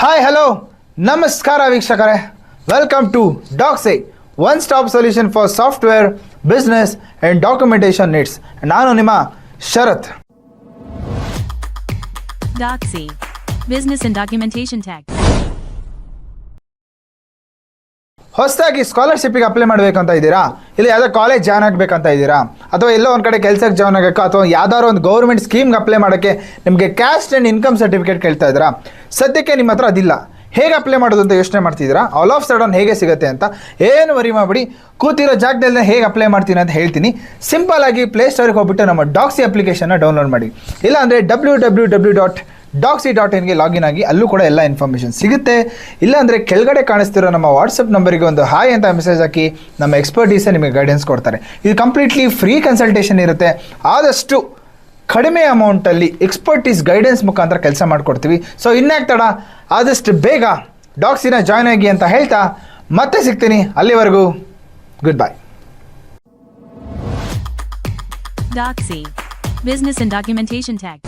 Hi hello ನಮಸ್ಕಾರ ವೀಕ್ಷಕರೇ, welcome to Docsy, one stop solution for software business and documentation needs. ನಾನು ನಿಮ್ಮ ಶರತ್. Doxy, Business and Documentation Tech. ಹೊಸದಾಗಿ ಸ್ಕಾಲರ್ಶಿಪ್ಪಿಗೆ apply ಮಾಡಬೇಕಂತ ಇದ್ದೀರಾ, ಇಲ್ಲ ಯಾವುದೋ ಕಾಲೇಜ್ ಜಾಯ್ನ್ ಆಗಬೇಕಂತ ಇದ್ದೀರಾ, ಅಥವಾ ಎಲ್ಲೋ ಒಂದು ಕಡೆ ಕೆಲಸಕ್ಕೆ ಜಾಯ್ನ್ ಆಗಬೇಕು, ಅಥವಾ ಯಾವ್ದಾದ್ರು ಒಂದು ಗೌರ್ಮೆಂಟ್ ಸ್ಕೀಮ್ಗೆ ಅಪ್ಲೈ ಮಾಡೋಕ್ಕೆ ನಿಮಗೆ ಕ್ಯಾಸ್ಟ್ ಆ್ಯಂಡ್ ಇನ್ಕಮ್ ಸರ್ಟಿಫಿಕೇಟ್ ಕೇಳ್ತಾ ಇದ್ದೀರಾ. ಸದ್ಯಕ್ಕೆ ನಿಮ್ಮ ಹತ್ರ ಅದಿಲ್ಲ, ಹೇಗೆ ಅಪ್ಲೈ ಮಾಡೋದು ಅಂತ ಯೋಚನೆ ಮಾಡ್ತಿದ್ದೀರಾ. ಆಲ್ ಆಫ್ ಸಡನ್ ಹೇಗೆ ಸಿಗುತ್ತೆ ಅಂತ ಏನು ವರಿ ಮಾಡಿಬಿಡಿ, ಕೂತಿರೋ ಜಾಗದಲ್ಲಿ ಹೇಗೆ ಅಪ್ಲೈ ಮಾಡ್ತೀನಿ ಅಂತ ಹೇಳ್ತೀನಿ. ಸಿಂಪಲ್ ಆಗಿ ಪ್ಲೇಸ್ಟೋರಿಗೆ ಹೋಗ್ಬಿಟ್ಟು ನಮ್ಮ ಡಾಕ್ಸಿ ಅಪ್ಲಿಕೇಶನ್ನ ಡೌನ್ಲೋಡ್ ಮಾಡಿ, ಇಲ್ಲ ಅಂದರೆ www.doxy.in ಲಾಗಿನ್ ಆಗಿ ಅಲ್ಲೂ ಕೂಡ ಎಲ್ಲ ಇನ್ಫಾರ್ಮೇಷನ್ ಸಿಗುತ್ತೆ. ಇಲ್ಲಾಂದರೆ ಕೆಳಗಡೆ ಕಾಣಿಸ್ತಿರೋ ನಮ್ಮ ವಾಟ್ಸಪ್ ನಂಬರಿಗೆ ಒಂದು ಹಾಯ್ ಅಂತ ಮೆಸೇಜ್ ಹಾಕಿ, ನಮ್ಮ ಎಕ್ಸ್ಪರ್ಟೀಸೇ ನಿಮಗೆ ಗೈಡೆನ್ಸ್ ಕೊಡ್ತಾರೆ. ಇದು ಕಂಪ್ಲೀಟ್ಲಿ ಫ್ರೀ ಕನ್ಸಲ್ಟೇಷನ್ ಇರುತ್ತೆ. ಆದಷ್ಟು ಕಡಿಮೆ ಅಮೌಂಟಲ್ಲಿ ಎಕ್ಸ್ಪರ್ಟೀಸ್ ಗೈಡೆನ್ಸ್ ಮುಖಾಂತರ ಕೆಲಸ ಮಾಡಿಕೊಡ್ತೀವಿ. ಸೊ ಇನ್ಯಾಕೆ ತಡ, ಆದಷ್ಟು ಬೇಗ ಡಾಕ್ಸಿನ ಜಾಯ್ನ್ ಆಗಿ ಅಂತ ಹೇಳ್ತಾ ಮತ್ತೆ ಸಿಗ್ತೀನಿ. ಅಲ್ಲಿವರೆಗೂ good bye. Doxy, Business and Documentation Tech.